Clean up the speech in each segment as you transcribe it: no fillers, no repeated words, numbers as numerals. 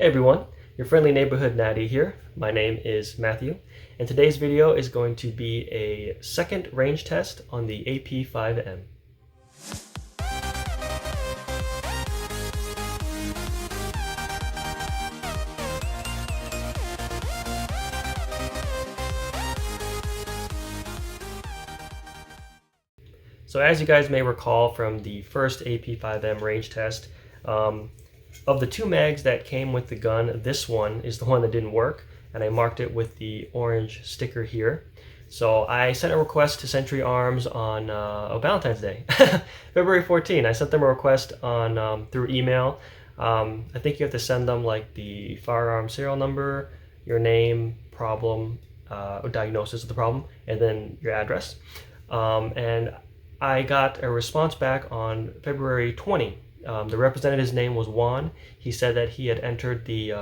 Hey everyone, your friendly neighborhood natty here. My name is Matthew, and today's video is going to be a second range test on the AP5-M. So as you guys may recall from the first AP5-M range test, of the two mags that came with the gun, this one is the one that didn't work, and I marked it with the orange sticker here. So I sent a request to Century Arms on Valentine's Day, February 14. I sent them a request on through email. I think you have to send them like the firearm serial number, your name, problem, or diagnosis of the problem, and then your address. And I got a response back on February 20. The representative's name was Juan. He said that he had entered the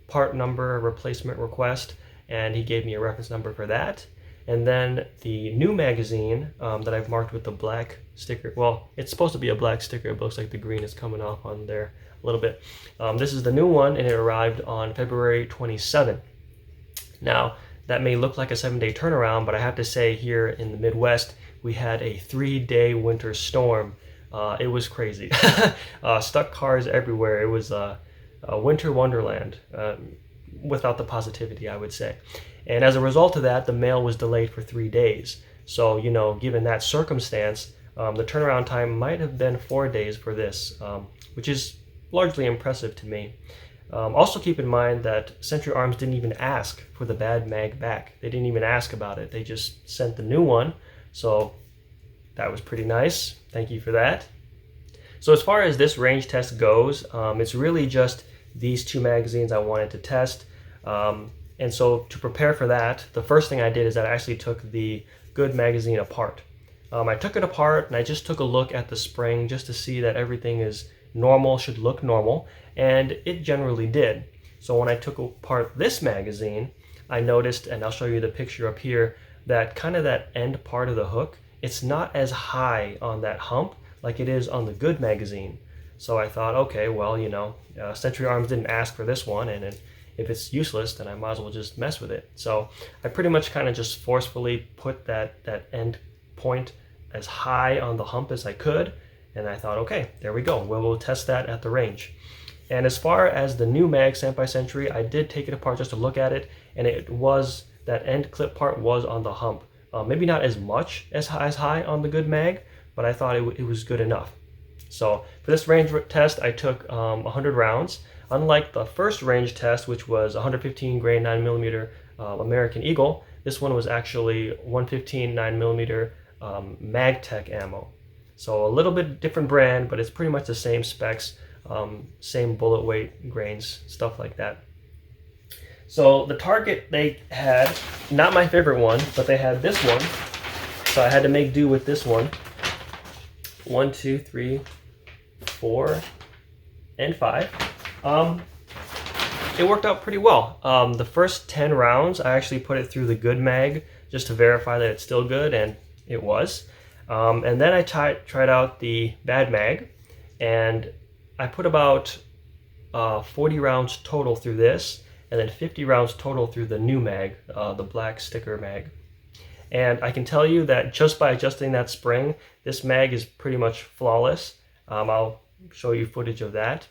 part number replacement request, and he gave me a reference number for that. And then the new magazine that I've marked with the black sticker, well, it's supposed to be a black sticker, it looks like the green is coming off on there a little bit. This is the new one, and it arrived on February 27. Now, that may look like a 7-day turnaround, but I have to say here in the Midwest, we had a 3-day winter storm. It was crazy. Stuck cars everywhere. It was a winter wonderland without the positivity, I would say. And as a result of that, the mail was delayed for 3 days. So, you know, given that circumstance, the turnaround time might have been 4 days for this, which is largely impressive to me. Also keep in mind that Century Arms didn't even ask for the bad mag back. They didn't even ask about it. They just sent the new one. So that was pretty nice. Thank you for that. So as far as this range test goes, it's really just these two magazines I wanted to test. And so to prepare for that, the first thing I did is that I actually took the good magazine apart. I took it apart and I just took a look at the spring just to see that everything is normal, should look normal, and it generally did. So when I took apart this magazine, I noticed, and I'll show you the picture up here, that kind of that end part of the hook, it's not as high on that hump like it is on the good magazine. So I thought, okay, well, you know, Century Arms didn't ask for this one, and if it's useless, then I might as well just mess with it. So I pretty much kind of just forcefully put that end point as high on the hump as I could, and I thought, okay, there we go. We'll test that at the range. And as far as the new mag sent by Century, I did take it apart just to look at it, and it was, that end clip part was on the hump. Maybe not as much as high on the good mag, but I thought it was good enough. So for this range test, I took 100 rounds. Unlike the first range test, which was 115 grain 9mm American Eagle, this one was actually 115 9mm MagTech ammo. So a little bit different brand, but it's pretty much the same specs, same bullet weight, grains, stuff like that. So the target they had, not my favorite one, but they had this one. So I had to make do with this one. 1, 2, 3, 4, and 5. It worked out pretty well. The first 10 rounds, I actually put it through the good mag just to verify that it's still good, and it was. And then I tried out the bad mag, and I put about 40 rounds total through this, and then 50 rounds total through the new mag, the black sticker mag. And I can tell you that just by adjusting that spring, this mag is pretty much flawless. I'll show you footage of that.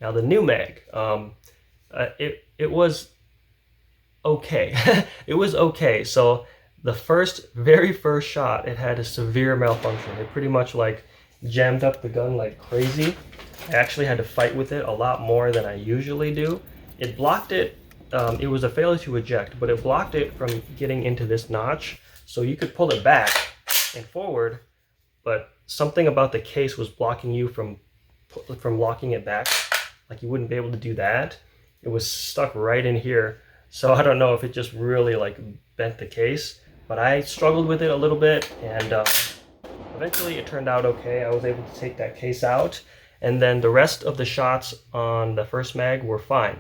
Now the new mag, it was okay. It was okay. So the very first shot, it had a severe malfunction. It pretty much like jammed up the gun like crazy. I actually had to fight with it a lot more than I usually do. It blocked it. It was a failure to eject, but it blocked it from getting into this notch. So you could pull it back and forward, but something about the case was blocking you from locking it back. Like you wouldn't be able to do that. It was stuck right in here. So I don't know if it just really like bent the case, but I struggled with it a little bit, and eventually it turned out okay. I was able to take that case out, and then the rest of the shots on the first mag were fine.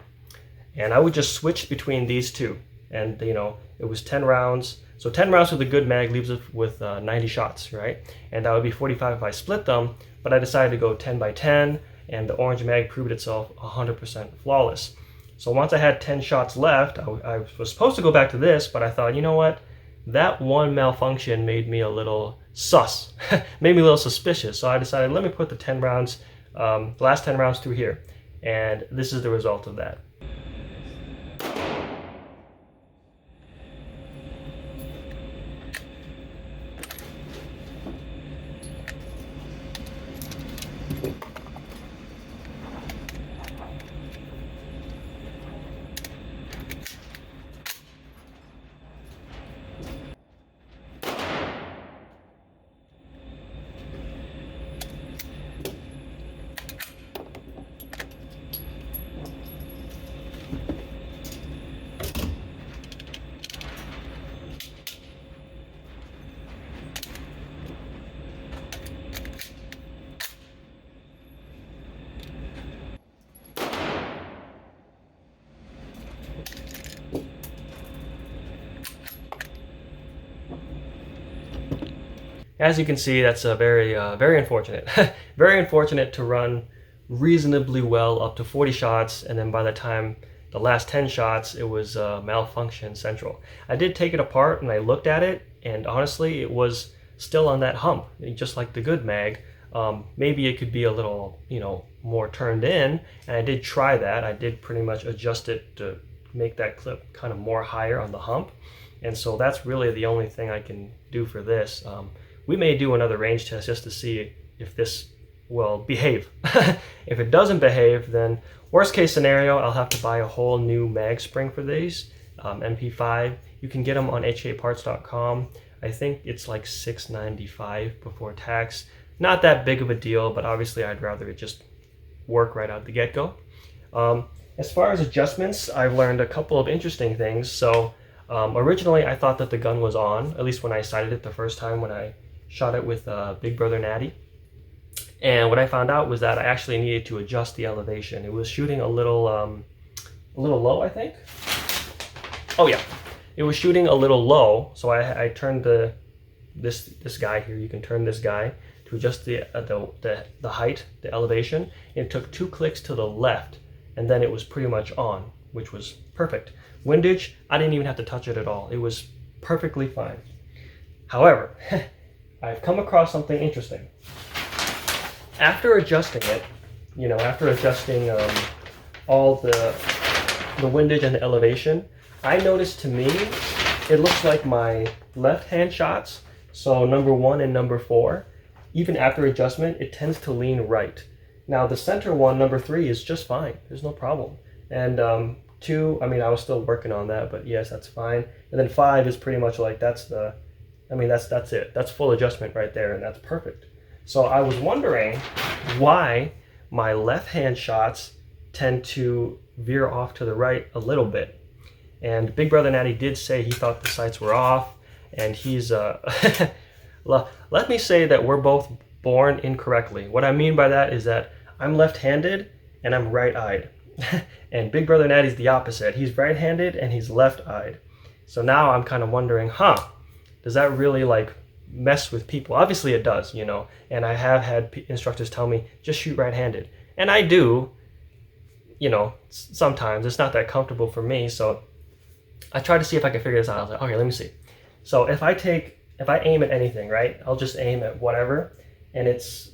And I would just switch between these two, and you know, it was 10 rounds. So 10 rounds with a good mag leaves it with 90 shots, right? And that would be 45 if I split them, but I decided to go 10 by 10, and the orange mag proved itself 100% flawless. So once I had 10 shots left, I was supposed to go back to this, but I thought, you know what? That one malfunction made me a little sus, made me a little suspicious. So I decided, let me put the 10 rounds, the last 10 rounds through here. And this is the result of that. As you can see, that's a very unfortunate. Very unfortunate to run reasonably well up to 40 shots, and then by the time the last 10 shots, it was malfunction central. I did take it apart and I looked at it, and honestly, it was still on that hump, just like the good mag. Maybe it could be a little, you know, more turned in, and I did try that. I did pretty much adjust it to make that clip kind of more higher on the hump, and so that's really the only thing I can do for this. We may do another range test just to see if this will behave. If it doesn't behave, then worst case scenario, I'll have to buy a whole new mag spring for these, MP5. You can get them on HAparts.com. I think it's like $6.95 before tax. Not that big of a deal, but obviously I'd rather it just work right out the get-go. As far as adjustments, I've learned a couple of interesting things. So originally I thought that the gun was on, at least when I sighted it the first time when I shot it with Big Brother Natty. And what I found out was that I actually needed to adjust the elevation. It was shooting a little low, I think. Oh yeah, it was shooting a little low. So I turned this guy here. You can turn this guy to adjust the height, the elevation. And it took 2 clicks to the left, and then it was pretty much on, which was perfect. Windage, I didn't even have to touch it at all. It was perfectly fine. However, I've come across something interesting. After adjusting it, you know, after adjusting all the windage and the elevation, I noticed, to me, it looks like my left-hand shots, so number 1 and number 4, even after adjustment, it tends to lean right. Now the center one, number 3, is just fine. There's no problem. And 2, I mean, I was still working on that, but yes, that's fine. And then 5 is pretty much like, that's it. That's full adjustment right there, and that's perfect. So I was wondering why my left-hand shots tend to veer off to the right a little bit. And Big Brother Natty did say he thought the sights were off, and he's let me say that we're both born incorrectly. What I mean by that is that I'm left-handed and I'm right-eyed. And Big Brother Natty's the opposite. He's right-handed and he's left-eyed. So now I'm kind of wondering, does that really like mess with people? Obviously it does, you know, and I have had instructors tell me, just shoot right-handed. And I do, you know, sometimes. It's not that comfortable for me, so I tried to see if I could figure this out. I was like, okay, let me see. So if I aim at anything, right, I'll just aim at whatever, and it's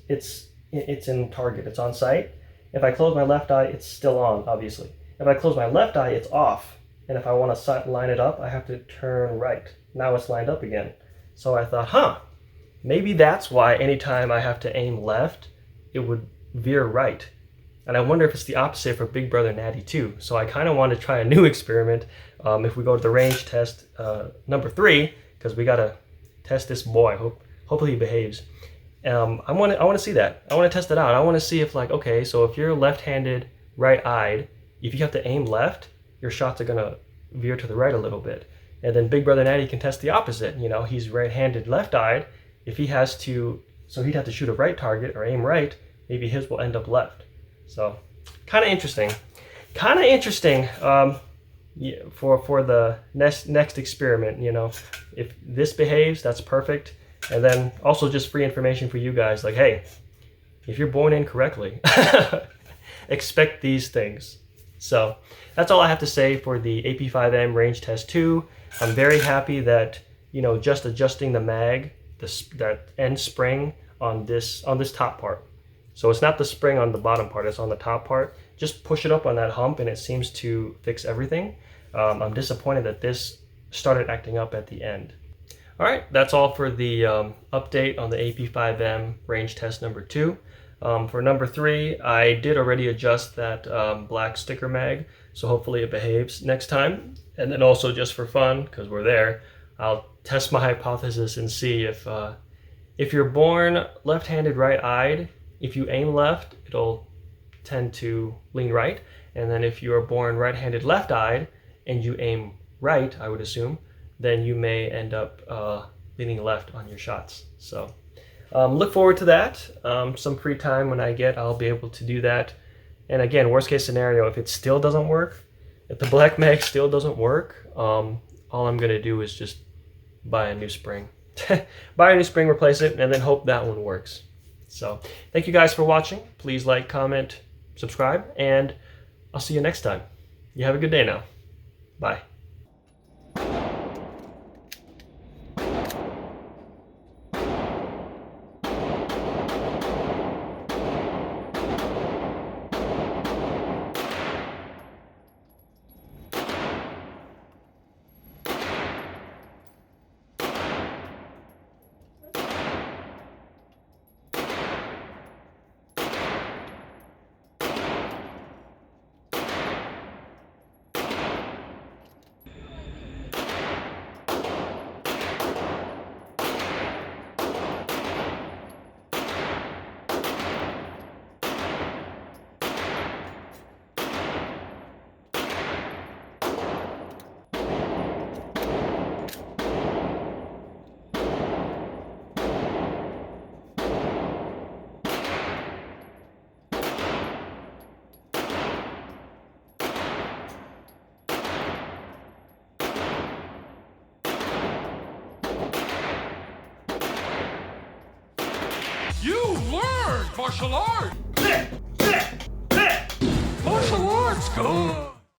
in target, it's on sight. If I close my left eye, it's still on, obviously. If I close my left eye, it's off. And if I want to line it up, I have to turn right. Now it's lined up again. So I thought, maybe that's why anytime I have to aim left, it would veer right. And I wonder if it's the opposite for Big Brother Natty too. So I kind of want to try a new experiment. If we go to the range test number 3, because we got to test this boy. Hopefully he behaves. I want to see that. I want to test it out. I want to see if, like, okay, so if you're left-handed, right-eyed, if you have to aim left, your shots are gonna veer to the right a little bit. And then Big Brother Natty can test the opposite. You know, he's right-handed, left-eyed. If he has to, so he'd have to shoot a right target or aim right, maybe his will end up left. So, kind of interesting. Yeah, for the next experiment. You know, if this behaves, that's perfect. And then also just free information for you guys, like, hey, if you're born incorrectly, expect these things. So that's all I have to say for the AP5-M range test 2. I'm very happy that, you know, just adjusting the mag, that end spring on this top part. So it's not the spring on the bottom part, it's on the top part. Just push it up on that hump and it seems to fix everything. I'm disappointed that this started acting up at the end. All right, that's all for the update on the AP5-M range test number 2. For number 3, I did already adjust that black sticker mag, so hopefully it behaves next time. And then also, just for fun, because we're there, I'll test my hypothesis and see if you're born left-handed, right-eyed, if you aim left, it'll tend to lean right. And then if you are born right-handed, left-eyed, and you aim right, I would assume, then you may end up leaning left on your shots. So look forward to that. Some free time when I get, I'll be able to do that. And again, worst case scenario, if it still doesn't work, if the black mag still doesn't work, all I'm gonna do is just buy a new spring. Buy a new spring, replace it, and then hope that one works. So thank you guys for watching. Please like, comment, subscribe, and I'll see you next time. You have a good day now. Bye. You learned martial arts! Martial arts, go!